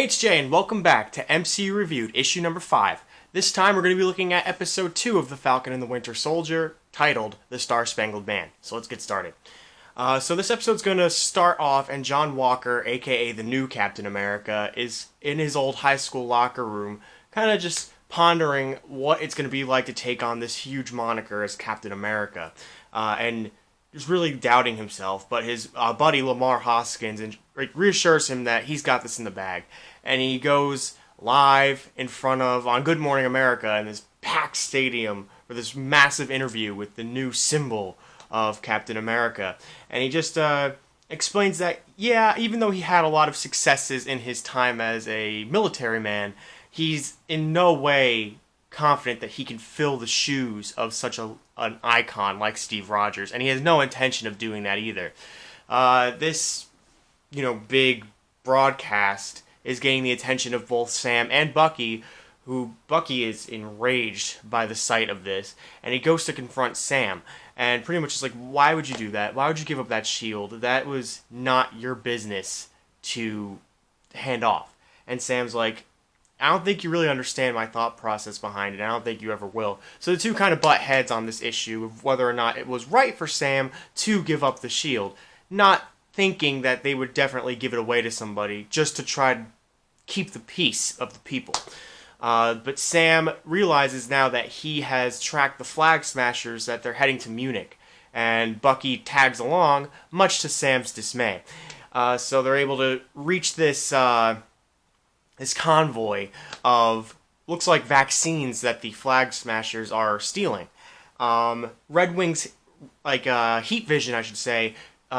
Hey, it's Jay, and welcome back to MCU Reviewed, issue number 5. This time we're going to be looking at episode 2 of The Falcon and the Winter Soldier, titled The Star-Spangled Man. So let's get started. So this episode's going to start off, and John Walker, aka the new Captain America, is in his old high school locker room, kind of just pondering what it's going to be like to take on this huge moniker as Captain America. And just really doubting himself, but his buddy Lamar Hoskins reassures him that he's got this in the bag. And he goes live in front of, on Good Morning America, in this packed stadium for this massive interview with the new symbol of Captain America. And he just explains that, yeah, even though he had a lot of successes in his time as a military man, he's in no way confident that he can fill the shoes of such an icon like Steve Rogers, and he has no intention of doing that either. This, big broadcast is getting the attention of both Sam and Bucky, who Bucky is enraged by the sight of this, and he goes to confront Sam, and pretty much is like, why would you do that? Why would you give up that shield? That was not your business to hand off. And Sam's like, I don't think you really understand my thought process behind it. I don't think you ever will. So the two kind of butt heads on this issue of whether or not it was right for Sam to give up the shield, not thinking that they would definitely give it away to somebody just to try to keep the peace of the people. But Sam realizes now that he has tracked the Flag Smashers, that they're heading to Munich, and Bucky tags along, much to Sam's dismay. So they're able to reach this convoy of, looks like, vaccines that the Flag Smashers are stealing. Red Wing's, heat vision, I should say,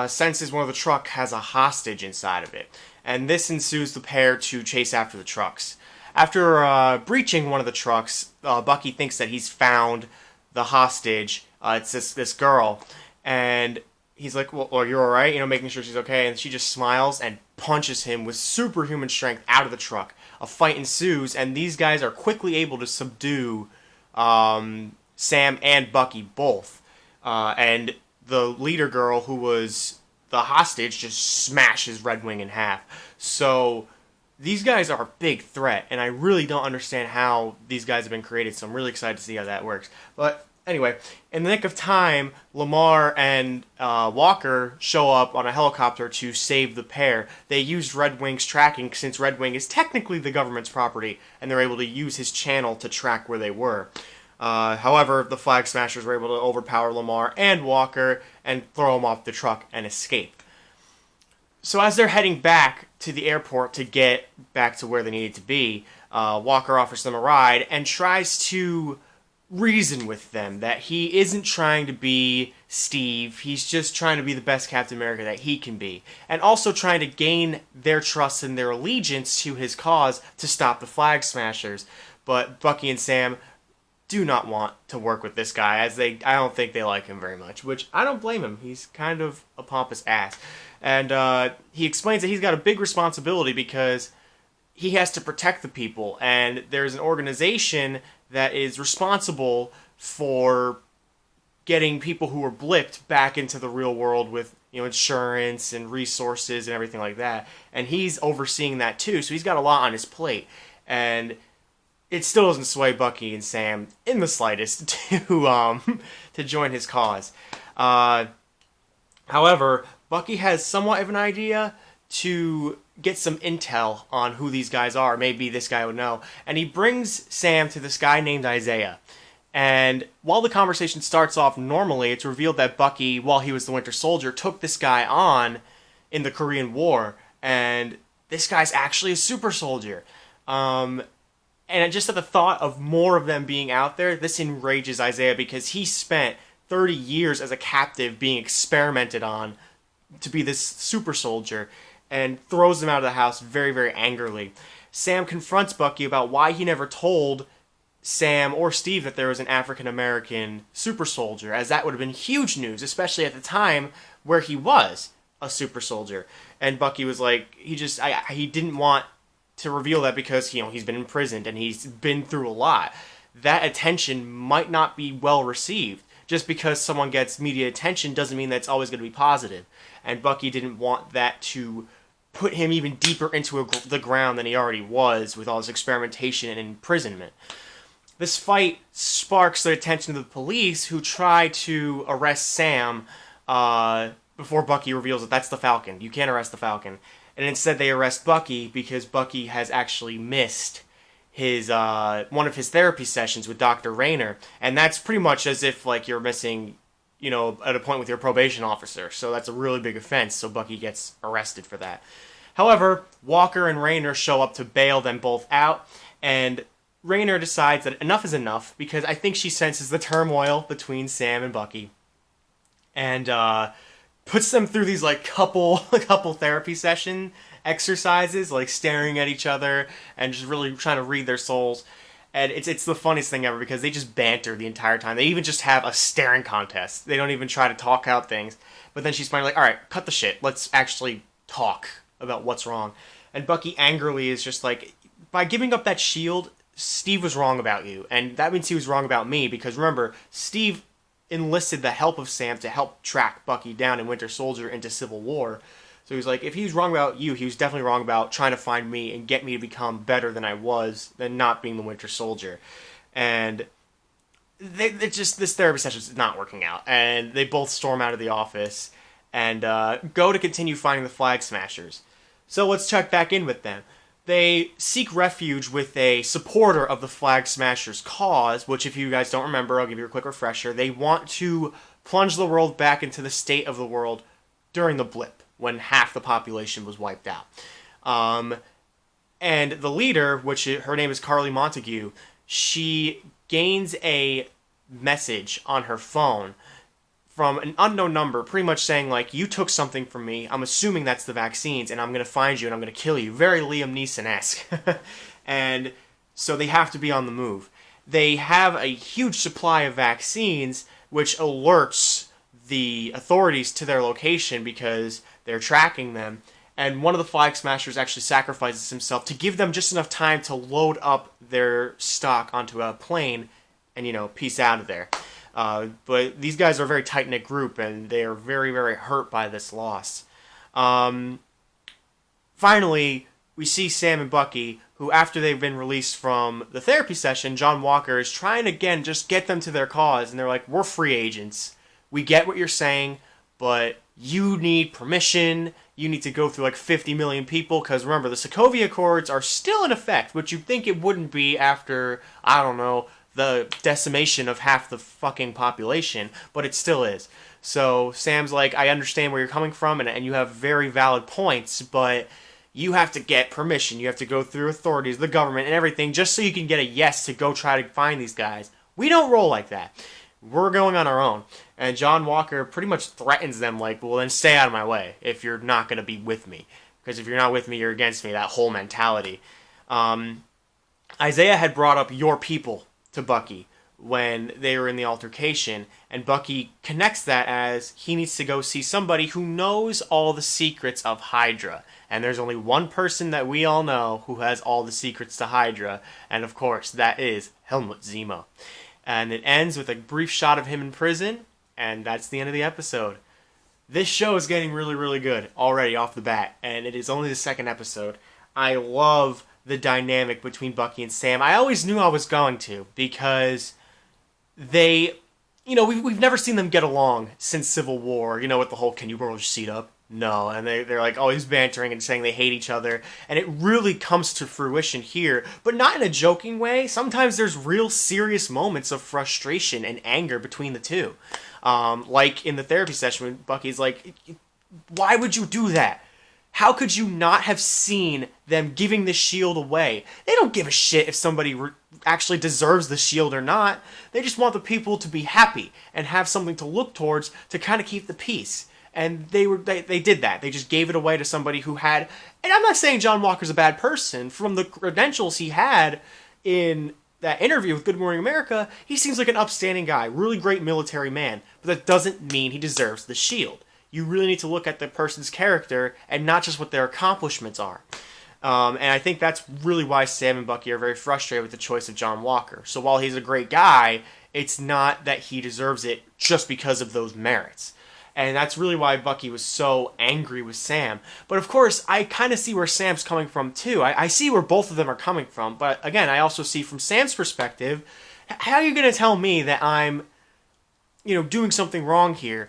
senses one of the truck has a hostage inside of it. And this ensues the pair to chase after the trucks. After breaching one of the trucks, Bucky thinks that he's found the hostage. It's this girl. And he's like, well, you're alright? Making sure she's okay. And she just smiles and punches him with superhuman strength out of the truck. A fight ensues, and these guys are quickly able to subdue Sam and Bucky both. And the leader girl, who was the hostage, just smashes Red Wing in half. So these guys are a big threat, and I really don't understand how these guys have been created, so I'm really excited to see how that works. But anyway, in the nick of time, Lamar and Walker show up on a helicopter to save the pair. They used Red Wing's tracking, since Red Wing is technically the government's property, and they're able to use his channel to track where they were. However, the Flag Smashers were able to overpower Lamar and Walker and throw them off the truck and escape. So as they're heading back to the airport to get back to where they needed to be, Walker offers them a ride and tries to reason with them that he isn't trying to be Steve, he's just trying to be the best Captain America that he can be, and also trying to gain their trust and their allegiance to his cause to stop the Flag Smashers. But Bucky and Sam do not want to work with this guy, as I don't think they like him very much, which I don't blame him. He's kind of a pompous ass. And he explains that he's got a big responsibility because he has to protect the people, and there's an organization that is responsible for getting people who were blipped back into the real world with insurance and resources and everything like that. And he's overseeing that too, so he's got a lot on his plate. And it still doesn't sway Bucky and Sam in the slightest to join his cause. However, Bucky has somewhat of an idea to get some intel on who these guys are. Maybe this guy would know. And he brings Sam to this guy named Isaiah. And while the conversation starts off normally, it's revealed that Bucky, while he was the Winter Soldier, took this guy on in the Korean War. And this guy's actually a super soldier. And just at the thought of more of them being out there, this enrages Isaiah because he spent 30 years as a captive being experimented on to be this super soldier, and throws him out of the house very, very angrily. Sam confronts Bucky about why he never told Sam or Steve that there was an African-American super soldier, as that would have been huge news, especially at the time where he was a super soldier. And Bucky was like, he didn't want to reveal that because he's been imprisoned and he's been through a lot. That attention might not be well received. Just because someone gets media attention doesn't mean that it's always going to be positive. And Bucky didn't want that to put him even deeper into the ground than he already was with all his experimentation and imprisonment. This fight sparks the attention of the police, who try to arrest Sam before Bucky reveals that that's the Falcon. You can't arrest the Falcon. And instead they arrest Bucky because Bucky has actually missed his one of his therapy sessions with Dr. Rayner. And that's pretty much as if like you're missing, at a point with your probation officer. So that's a really big offense, so Bucky gets arrested for that. However, Walker and Rayner show up to bail them both out, and Rayner decides that enough is enough, because I think she senses the turmoil between Sam and Bucky, and puts them through these like couple therapy session exercises, like staring at each other and just really trying to read their souls. And it's the funniest thing ever, because they just banter the entire time. They even just have a staring contest. They don't even try to talk out things. But then she's finally like, all right, cut the shit. Let's actually talk about what's wrong. And Bucky angrily is just like, by giving up that shield, Steve was wrong about you. And that means he was wrong about me, because remember, Steve enlisted the help of Sam to help track Bucky down in Winter Soldier into Civil War. So he's like, if he was wrong about you, he was definitely wrong about trying to find me and get me to become better than I was, than not being the Winter Soldier. And this therapy session is not working out. And they both storm out of the office and go to continue finding the Flag Smashers. So let's check back in with them. They seek refuge with a supporter of the Flag Smashers' cause, which, if you guys don't remember, I'll give you a quick refresher. They want to plunge the world back into the state of the world during the blip, when half the population was wiped out. And the leader, her name is Carly Montague, she gains a message on her phone from an unknown number, pretty much saying, like, you took something from me, I'm assuming that's the vaccines, and I'm going to find you and I'm going to kill you. Very Liam Neeson-esque. And so they have to be on the move. They have a huge supply of vaccines, which alerts the authorities to their location because they're tracking them. And one of the Flag Smashers actually sacrifices himself to give them just enough time to load up their stock onto a plane and, peace out of there. But these guys are a very tight-knit group, and they are very, very hurt by this loss. Finally, we see Sam and Bucky, who, after they've been released from the therapy session, John Walker is trying again just get them to their cause. And they're like, we're free agents. We get what you're saying, but you need permission. You need to go through like 50 million people, because remember, the Sokovia Accords are still in effect, which you'd think it wouldn't be after, I don't know, the decimation of half the fucking population, but it still is. So Sam's like, I understand where you're coming from, and you have very valid points, but you have to get permission. You have to go through authorities, the government, and everything, just so you can get a yes to go try to find these guys. We don't roll like that. We're going on our own. And John Walker pretty much threatens them, like, well, then stay out of my way if you're not going to be with me. Because if you're not with me, you're against me, that whole mentality. Isaiah had brought up your people to Bucky when they were in the altercation, and Bucky connects that as he needs to go see somebody who knows all the secrets of Hydra. And there's only one person that we all know who has all the secrets to Hydra, and of course, that is Helmut Zemo. And it ends with a brief shot of him in prison, and that's the end of the episode. This show is getting really, really good already off the bat, and it is only the second episode. I love the dynamic between Bucky and Sam. I always knew I was going to, because they, we've never seen them get along since Civil War, with the whole, can you roll your seat up? No, and they're like always bantering and saying they hate each other, and it really comes to fruition here, but not in a joking way. Sometimes there's real serious moments of frustration and anger between the two. Like in the therapy session when Bucky's like, why would you do that? How could you not have seen them giving the shield away? They don't give a shit if somebody actually deserves the shield or not. They just want the people to be happy and have something to look towards to kind of keep the peace. And they did that. They just gave it away to somebody who had... And I'm not saying John Walker's a bad person. From the credentials he had in that interview with Good Morning America, he seems like an upstanding guy. Really great military man. But that doesn't mean he deserves the shield. You really need to look at the person's character and not just what their accomplishments are. And I think that's really why Sam and Bucky are very frustrated with the choice of John Walker. So while he's a great guy, it's not that he deserves it just because of those merits. And that's really why Bucky was so angry with Sam. But of course, I kind of see where Sam's coming from too. I see where both of them are coming from. But again, I also see from Sam's perspective, how are you going to tell me that I'm, doing something wrong here?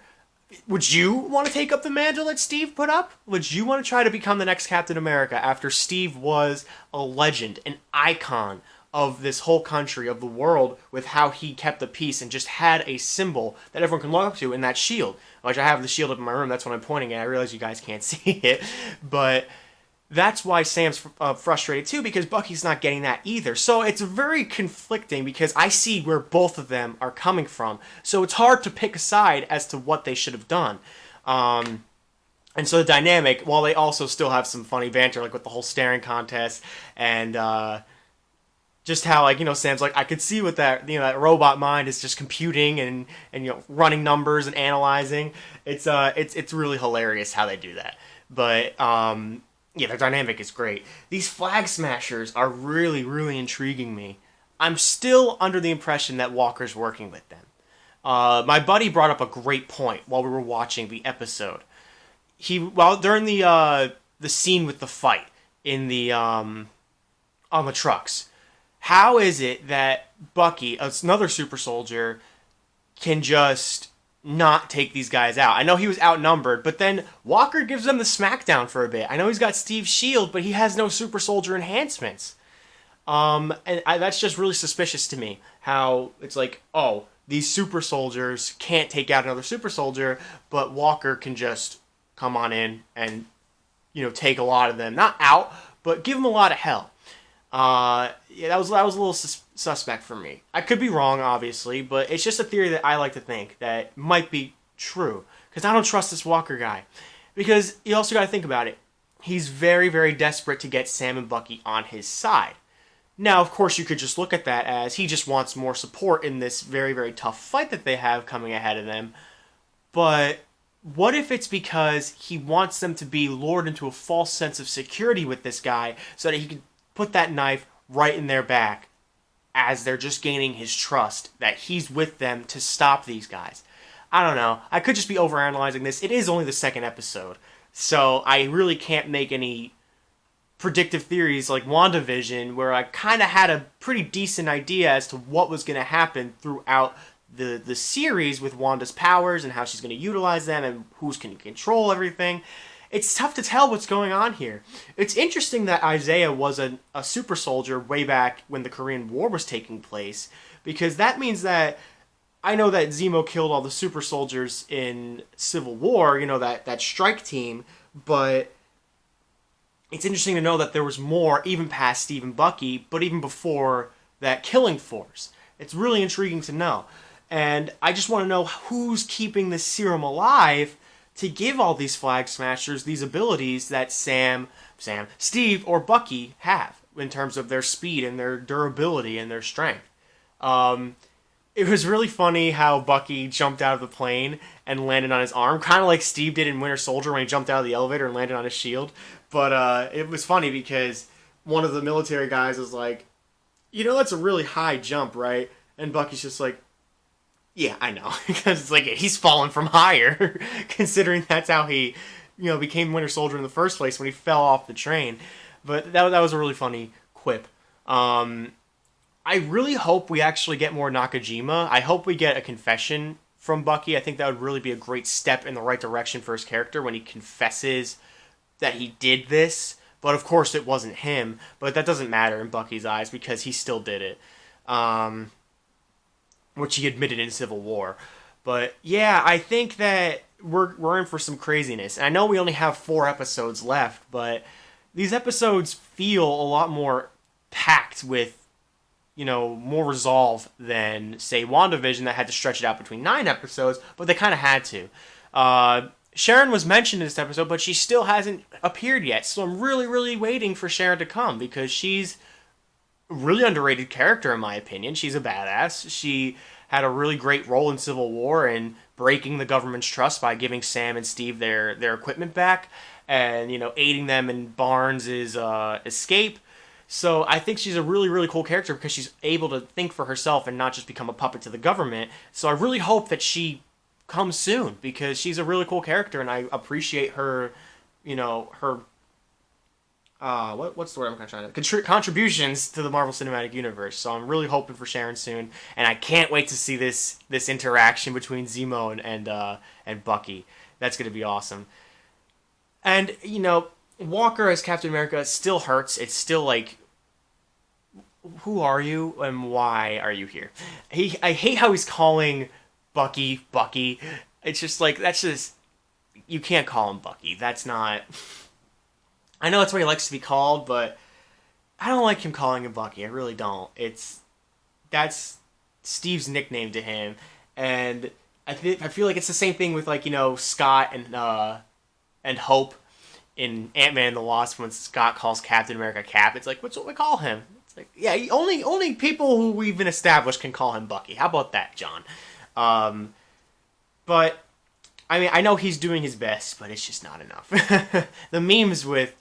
Would you want to take up the mantle that Steve put up? Would you want to try to become the next Captain America after Steve was a legend, an icon of this whole country, of the world, with how he kept the peace and just had a symbol that everyone can look up to in that shield? Which I have the shield up in my room, that's what I'm pointing at. I realize you guys can't see it, but that's why Sam's frustrated too, because Bucky's not getting that either. So it's very conflicting because I see where both of them are coming from. So it's hard to pick a side as to what they should have done. And so the dynamic, while they also still have some funny banter, like with the whole staring contest and just how, like, Sam's like, I could see what that, that robot mind is just computing and running numbers and analyzing. It's really hilarious how they do that. But yeah, their dynamic is great. These Flag Smashers are really, really intriguing me. I'm still under the impression that Walker's working with them. My buddy brought up a great point while we were watching the episode. During the scene with the fight in the on the trucks, how is it that Bucky, another super soldier, can just not take these guys out? I know he was outnumbered, but then Walker gives them the smackdown for a bit. I know he's got Steve's shield, but he has no super soldier enhancements. That's just really suspicious to me. How it's like, oh, these super soldiers can't take out another super soldier, but Walker can just come on in and, take a lot of them. Not out, but give them a lot of hell. Yeah, that was a little suspect for me. I could be wrong, obviously, but it's just a theory that I like to think that might be true. Because I don't trust this Walker guy. Because you also got to think about it. He's very, very desperate to get Sam and Bucky on his side. Now, of course, you could just look at that as he just wants more support in this very, very tough fight that they have coming ahead of them. But what if it's because he wants them to be lured into a false sense of security with this guy so that he can put that knife right in their back as they're just gaining his trust that he's with them to stop these guys? I don't know. I could just be overanalyzing this. It is only the second episode, so I really can't make any predictive theories like WandaVision, where I kind of had a pretty decent idea as to what was going to happen throughout the series with Wanda's powers and how she's going to utilize them and who's going to control everything. It's tough to tell what's going on here. It's interesting that Isaiah was a super soldier way back when the Korean War was taking place, because that means that I know that Zemo killed all the super soldiers in Civil War, that strike team, but it's interesting to know that there was more even past Steve and Bucky, but even before that killing force. It's really intriguing to know. And I just want to know who's keeping this serum alive to give all these Flag Smashers these abilities that Steve, or Bucky have in terms of their speed and their durability and their strength. It was really funny how Bucky jumped out of the plane and landed on his arm, kind of like Steve did in Winter Soldier when he jumped out of the elevator and landed on his shield. But it was funny because one of the military guys was like, that's a really high jump, right? And Bucky's just like, yeah, I know. Because it's like, he's fallen from higher, considering that's how he, became Winter Soldier in the first place when he fell off the train. But that was a really funny quip. I really hope we actually get more Nakajima. I hope we get a confession from Bucky. I think that would really be a great step in the right direction for his character when he confesses that he did this. But of course it wasn't him. But that doesn't matter in Bucky's eyes because he still did it. Which he admitted in Civil War. But yeah, I think that we're in for some craziness. And I know we only have 4 episodes left, but these episodes feel a lot more packed with, more resolve than, say, WandaVision that had to stretch it out between 9 episodes, but they kind of had to. Sharon was mentioned in this episode, but she still hasn't appeared yet, so I'm really, really waiting for Sharon to come, because she's a really underrated character in my opinion. She's a badass. She had a really great role in Civil War and breaking the government's trust by giving Sam and Steve their equipment back and, aiding them in Barnes' escape. So I think she's a really, really cool character because she's able to think for herself and not just become a puppet to the government. So I really hope that she come soon, because she's a really cool character, and I appreciate her, her what's the word I'm trying to contributions to the Marvel Cinematic Universe. So I'm really hoping for Sharon soon, and I can't wait to see this interaction between Zemo and Bucky. That's gonna be awesome. And Walker as Captain America still hurts. It's still like, who are you and why are you here? I hate how he's calling Bucky Bucky. It's just like, that's just, you can't call him Bucky. That's not. I know that's what he likes to be called, but I don't like him calling him Bucky. I really don't. That's Steve's nickname to him, and I feel like it's the same thing with, like, Scott and Hope in Ant-Man and the Wasp. When Scott calls Captain America Cap, it's like, what's what we call him? It's like, yeah, only people who we've been established can call him Bucky. How about that, John? But I mean, I know he's doing his best, but it's just not enough. The memes with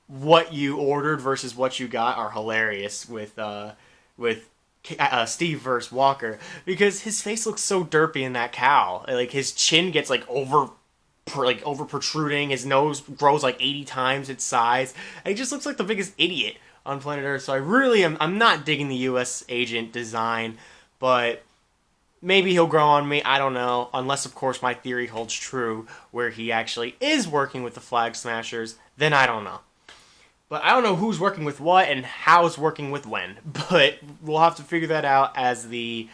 what you ordered versus what you got are hilarious with Steve versus Walker, because his face looks so derpy in that cowl. Like, his chin gets over protruding. His nose grows like 80 times its size. And he just looks like the biggest idiot on planet Earth. So I'm not digging the U.S. agent design, but maybe he'll grow on me. I don't know. Unless, of course, my theory holds true, where he actually is working with the Flag Smashers. Then I don't know. But I don't know who's working with what and how's working with when. But we'll have to figure that out as the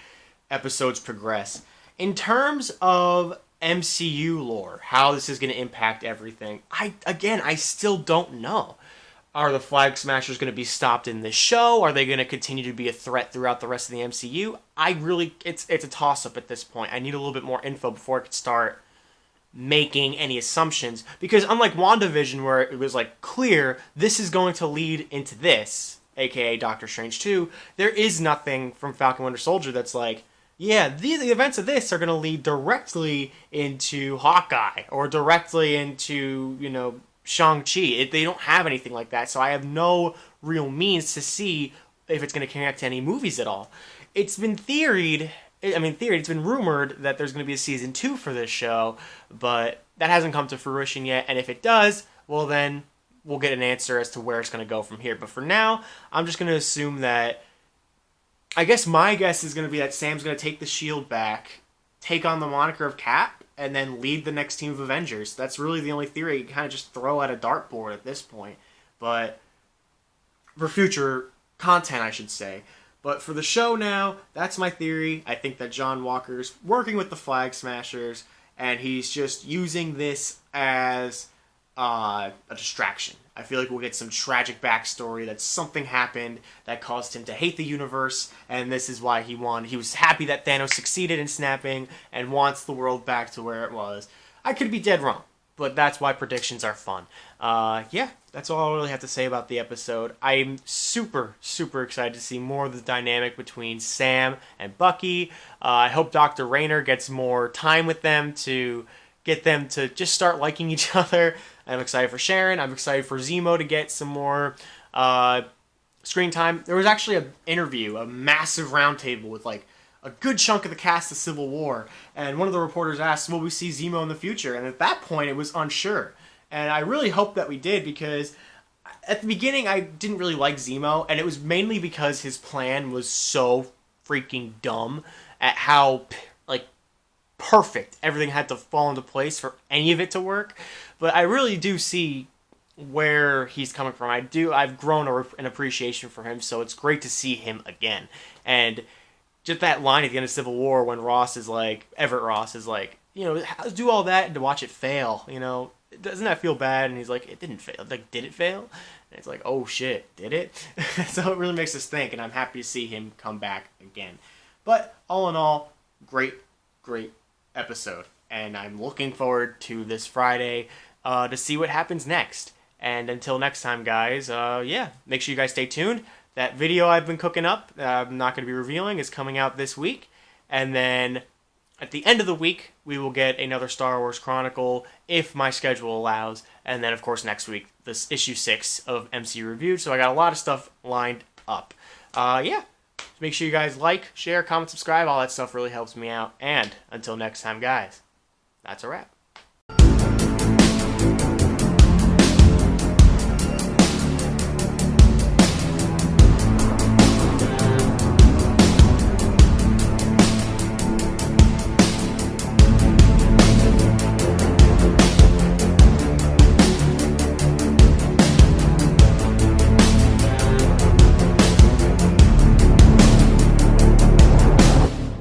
episodes progress. In terms of MCU lore, how this is going to impact everything, I still don't know. Are the Flag Smashers going to be stopped in this show? Are they going to continue to be a threat throughout the rest of the MCU? It's a toss-up at this point. I need a little bit more info before I could start making any assumptions. Because unlike WandaVision, where it was like clear, this is going to lead into this, aka Doctor Strange 2, there is nothing from Falcon Winter Soldier that's like, yeah, the events of this are going to lead directly into Hawkeye, or directly into, Shang-Chi. They don't have anything like that, so I have no real means to see if it's going to connect to any movies at all. It's been it's been rumored that there's going to be a season 2 for this show, but that hasn't come to fruition yet, and if it does, well then, we'll get an answer as to where it's going to go from here. But for now, I'm just going to assume that, I guess my guess is going to be that Sam's going to take the shield back, take on the moniker of Cap, and then lead the next team of Avengers. That's really the only theory you can kind of just throw at a dartboard at this point. But for future content, I should say. But for the show now, that's my theory. I think that John Walker's working with the Flag Smashers, and he's just using this as a distraction. I feel like we'll get some tragic backstory that something happened that caused him to hate the universe, and this is why he won. He was happy that Thanos succeeded in snapping and wants the world back to where it was. I could be dead wrong, but that's why predictions are fun. Yeah, that's all I really have to say about the episode. I'm super, super excited to see more of the dynamic between Sam and Bucky. I hope Dr. Rayner gets more time with them to get them to just start liking each other. I'm excited for Sharon. I'm excited for Zemo to get some more screen time. There was actually an interview, a massive roundtable with like a good chunk of the cast of Civil War, and one of the reporters asked, will we see Zemo in the future? And at that point, it was unsure. And I really hope that we did, because at the beginning, I didn't really like Zemo, and it was mainly because his plan was so freaking dumb at how, perfect everything had to fall into place for any of it to work. But I really do see where he's coming from. I've grown an appreciation for him, so it's great to see him again. And just that line at the end of Civil War when Everett Ross is like, do all that and to watch it fail, doesn't that feel bad? And he's like, it didn't fail. Like, did it fail? And it's like, oh shit, did it? So it really makes us think, and I'm happy to see him come back again. But all in all, great episode, and I'm looking forward to this Friday to see what happens next. And until next time, guys, make sure you guys stay tuned. That video I've been cooking up, I'm not going to be revealing, is coming out this week. And then at the end of the week, we will get another Star Wars Chronicle, if my schedule allows. And then, of course, next week, this issue 6 of MCU Reviewed. So I got a lot of stuff lined up. Make sure you guys like, share, comment, subscribe. All that stuff really helps me out. And until next time, guys, that's a wrap.